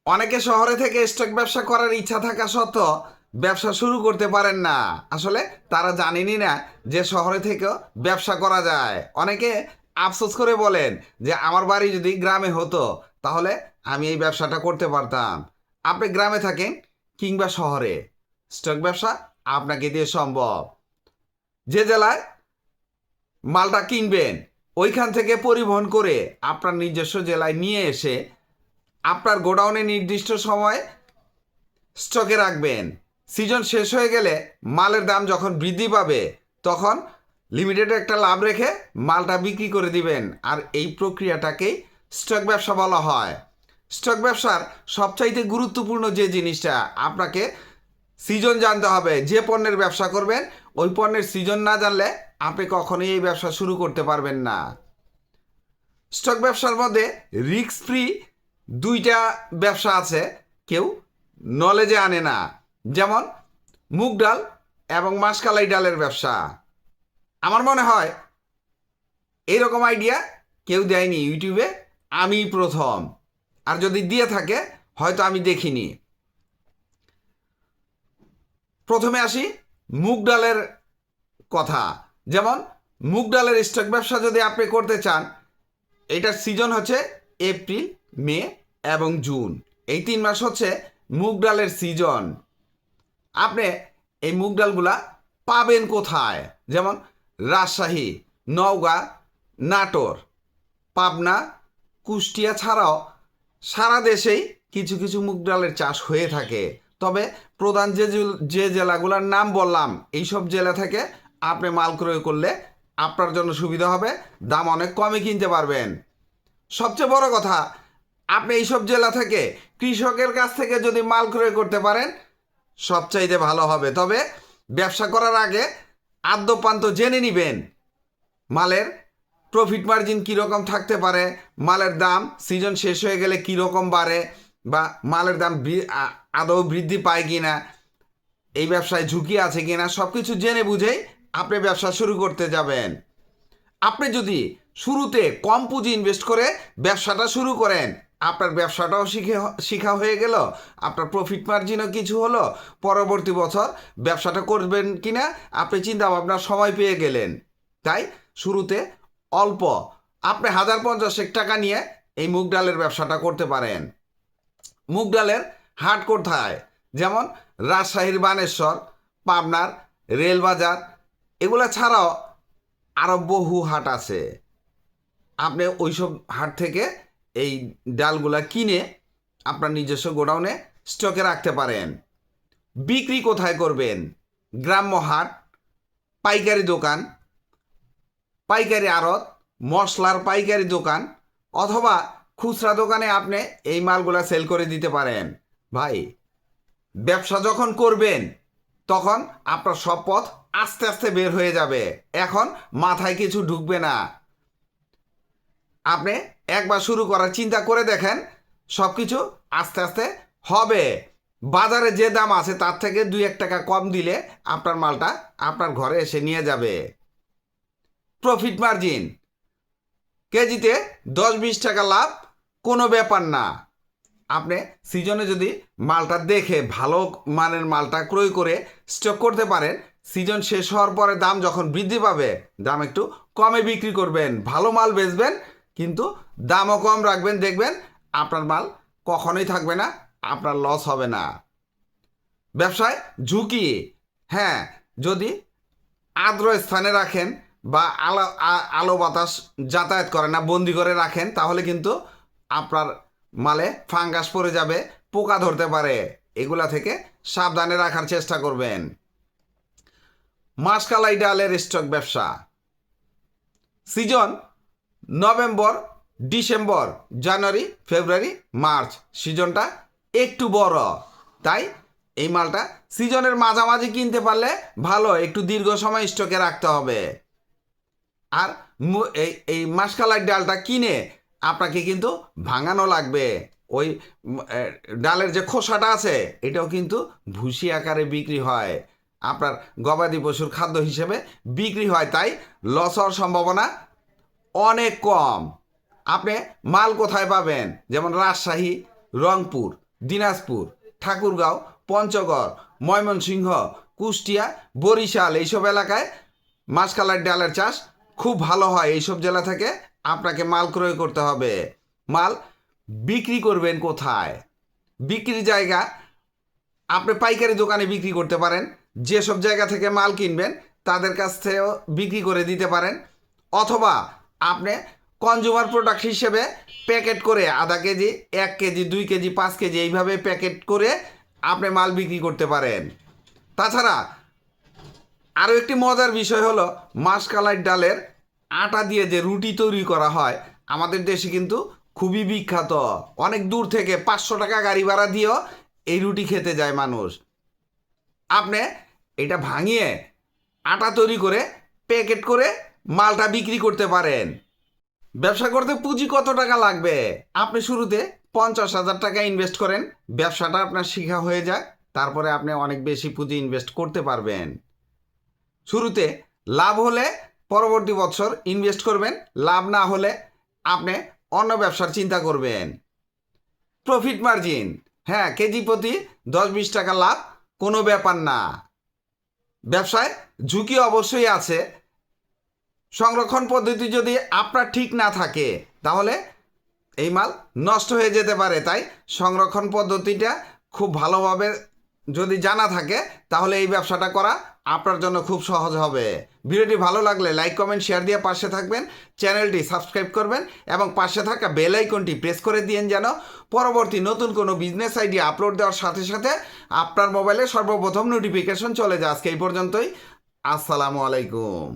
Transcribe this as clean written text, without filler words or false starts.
অনেকে শহরে থেকে স্টক ব্যবসা করার ইচ্ছা থাকা সত্ত্বেও ব্যবসা শুরু করতে পারেন না। আসলে তারা জানেনই না যে শহরে থেকেও ব্যবসা করা যায়। অনেকে আফসোস করে বলেন যে আমার বাড়ি যদি গ্রামে হতো তাহলে আমি এই ব্যবসাটা করতে পারতাম। আপনি গ্রামে থাকেন কিংবা শহরে, স্টক ব্যবসা আপনাকে দিয়ে সম্ভব। যে জেলায় মালটা কিনবেন ওইখান থেকে পরিবহন করে আপনার নিজস্ব জেলায় নিয়ে এসে আপনার গোডাউনে নির্দিষ্ট সময় স্টকে রাখবেন। সিজন শেষ হয়ে গেলে মালের দাম যখন বৃদ্ধি পাবে তখন লিমিটেড একটা লাভ রেখে মালটা বিক্রি করে দিবেন। আর এই প্রক্রিয়াটাকেই স্টক ব্যবসা বলা হয়। স্টক ব্যবসার সবচাইতে গুরুত্বপূর্ণ যে জিনিসটা, আপনাকে সিজন জানতে হবে। যে পণ্যের ব্যবসা করবেন ওই পণ্যের সিজন না জানলে আপনি কখনোই এই ব্যবসা শুরু করতে পারবেন না। স্টক ব্যবসার মধ্যে রিস্ক ফ্রি দুইটা ব্যবসা আছে, কেউ নলেজে আনে না। যেমন মুগ ডাল এবং মাসকালাই ডালের ব্যবসা। আমার মনে হয় এইরকম আইডিয়া কেউ দেয়নি ইউটিউবে, আমি প্রথম। আর যদি দিয়ে থাকে হয়তো আমি দেখিনি। প্রথমে আসি মুগ ডালের কথা। যেমন মুগ ডালের স্টক ব্যবসা যদি আপনি করতে চান, এটার সিজন হচ্ছে এপ্রিল, মে এবং জুন। এই 3 মাস হচ্ছে মুগ ডালের সিজন। আপনি এই মুগ ডালগুলা পাবেন কোথায়? যেমন রাজশাহী, নওগাঁ, নাটোর, পাবনা, কুষ্টিয়া ছাড়াও সারা দেশেই কিছু কিছু মুগ ডালের চাষ হয়ে থাকে। তবে প্রধান যে জেলাগুলোর নাম বললাম, এইসব জেলা থেকে আপনি মাল ক্রয় করলে আপনার জন্য সুবিধা হবে, দাম অনেক কমে কিনতে পারবেন। সবচেয়ে বড় কথা, আপনি এইসব জেলা থেকে কৃষকের কাছ থেকে যদি মাল ক্রয় করতে পারেন সবচাইতে ভালো হবে। তবে ব্যবসা করার আগে আদ্যপান্ত জেনে নেবেন মালের প্রফিট মার্জিন কীরকম থাকতে পারে, মালের দাম সিজন শেষ হয়ে গেলে কীরকম বাড়ে, বা মালের দাম আদৌ বৃদ্ধি পায় কি না, এই ব্যবসায় ঝুঁকি আছে কি না, সব কিছু জেনে বুঝেই আপনি ব্যবসা শুরু করতে যাবেন। আপনি যদি শুরুতে কম পুঁজি ইনভেস্ট করে ব্যবসাটা শুরু করেন, আপনার ব্যবসাটাও শিখা হয়ে গেল, আপনার প্রফিট মার্জিনও কিছু হলো। পরবর্তী বছর ব্যবসাটা করবেন কিনা আপনি চিন্তা ভাবনার সময় পেয়ে গেলেন। তাই শুরুতে অল্প আপনি 1050 টাকা নিয়ে এই মুগ ডালের ব্যবসাটা করতে পারেন। মুগ ডালের হাট কোথায়? যেমন রাজশাহীর বানেশ্বর, পাবনার রেলবাজার, এগুলো ছাড়াও আরও বহু হাট আছে। আপনি ওইসব হাট থেকে এই ডালগুলা কিনে আপনার নিজস্ব গোডাউনে স্টকে রাখতে পারেন। বিক্রি কোথায় করবেন? গ্রাম্য হাট, পাইকারি দোকান, পাইকারি আড়ত, মশলার পাইকারি দোকান, অথবা খুচরা দোকানে আপনি এই মালগুলা সেল করে দিতে পারেন। ভাই, ব্যবসা যখন করবেন তখন আপনার সব পথ আস্তে আস্তে বের হয়ে যাবে। এখন মাথায় কিছু ঢুকবে না। আপনি একবার শুরু করার চিন্তা করে দেখেন, সব কিছু আস্তে আস্তে হবে। বাজারে যে দাম আছে তার থেকে 2-1 টাকা কম দিলে আপনার মালটা আপনার ঘরে এসে নিয়ে যাবে। প্রফিট মার্জিন কেজিতে 10-20 টাকা লাভ কোনো ব্যাপার না। আপনি সিজনে যদি মালটা দেখে ভালো মানের মালটা ক্রয় করে স্টক করতে পারেন, সিজন শেষ হওয়ার পরে দাম যখন বৃদ্ধি পাবে দাম একটু কমে বিক্রি করবেন, ভালো মাল বেচবেন, কিন্তু দামও কম রাখবেন। দেখবেন আপনার মাল কখনোই থাকবে না, আপনার লস হবে না। ব্যবসায় ঝুঁকি, হ্যাঁ, যদি আর্দ্র স্থানে রাখেন বা আলো বাতাস যাতায়াত করে না, বন্দি করে রাখেন, তাহলে কিন্তু আপনার মালে ফাঙ্গাস পড়ে যাবে, পোকা ধরতে পারে। এগুলা থেকে সাবধানে রাখার চেষ্টা করবেন। মাসকালাই ডালের স্টক ব্যবসা সিজন নভেম্বর, ডিসেম্বর, জানুয়ারি, ফেব্রুয়ারি, মার্চ। সিজনটা একটু বড়, তাই এই মালটা সিজনের মাঝামাঝি কিনতে পারলে ভালো, একটু দীর্ঘ সময় স্টকে রাখতে হবে। আর এই মাসকালাই ডালটা কিনে আপনাকে কিন্তু ভাঙানো লাগবে। ওই ডালের যে খোসাটা আছে এটাও কিন্তু ভুসি আকারে বিক্রি হয়, আপনার গবাদি পশুর খাদ্য হিসেবে বিক্রি হয়, তাই লস হওয়ার সম্ভাবনা অনেক কম। আপনি মাল কোথায় পাবেন? যেমন রাজশাহী, রংপুর, দিনাজপুর, ঠাকুরগাঁও, পঞ্চগড়, ময়মনসিংহ, কুষ্টিয়া, বরিশাল এইসব এলাকায় মাসকালাই ডালের চাষ খুব ভালো হয়। এইসব জেলা থেকে আপনাকে মাল ক্রয় করতে হবে। মাল বিক্রি করবেন কোথায়? বিক্রির জায়গা আপনি পাইকারি দোকানে বিক্রি করতে পারেন। যেসব জায়গা থেকে মাল কিনবেন তাদের কাছ থেকেও বিক্রি করে দিতে পারেন, অথবা আপনি কনজিউমার প্রোডাক্ট হিসেবে প্যাকেট করে আধা কেজি, 1 কেজি, 2 কেজি, 5 কেজি এইভাবে প্যাকেট করে আপনি মাল বিক্রি করতে পারেন। তাছাড়া আরও একটি মজার বিষয় হলো মাসকালাই ডালের আটা দিয়ে যে রুটি তৈরি করা হয় আমাদের দেশে কিন্তু খুবই বিখ্যাত। অনেক দূর থেকে 500 টাকা গাড়ি ভাড়া দিয়েও এই রুটি খেতে যায় মানুষ। আপনি এটা ভাঙিয়ে আটা তৈরি করে প্যাকেট করে মালটা বিক্রি করতে পারেন। ব্যবসা করতে পুঁজি কত টাকা লাগবে? আপনি শুরুতে 50,000 টাকা ইনভেস্ট করেন, ব্যবসাটা আপনার শেখা হয়ে যায়, তারপরে আপনি অনেক বেশি পুঁজি ইনভেস্ট করতে পারবেন। শুরুতে লাভ হলে পরবর্তী বছর ইনভেস্ট করবেন, লাভ না হলে আপনি অন্য ব্যবসার চিন্তা করবেন। প্রফিট মার্জিন, হ্যাঁ, কেজি প্রতি 10-20 টাকা লাভ কোনো ব্যাপার না। ব্যবসায় ঝুঁকি অবশ্যই আছে। সংরক্ষণ পদ্ধতি যদি আপনার ঠিক না থাকে তাহলে এই মাল নষ্ট হয়ে যেতে পারে। তাই সংরক্ষণ পদ্ধতিটা খুব ভালোভাবে যদি জানা থাকে তাহলে এই ব্যবসাটা করা আপনার জন্য খুব সহজ হবে। ভিডিওটি ভালো লাগলে লাইক, কমেন্ট, শেয়ার দিয়ে পাশে থাকবেন। চ্যানেলটি সাবস্ক্রাইব করবেন এবং পাশে থাকা বেল আইকনটি প্রেস করে দিন যেন পরবর্তী নতুন কোনো বিজনেস আইডিয়া আপলোড দেওয়ার সাথে সাথে আপনার মোবাইলে সর্বপ্রথম নোটিফিকেশন চলে যায়। আজকে এই পর্যন্তই। আসসালামু আলাইকুম।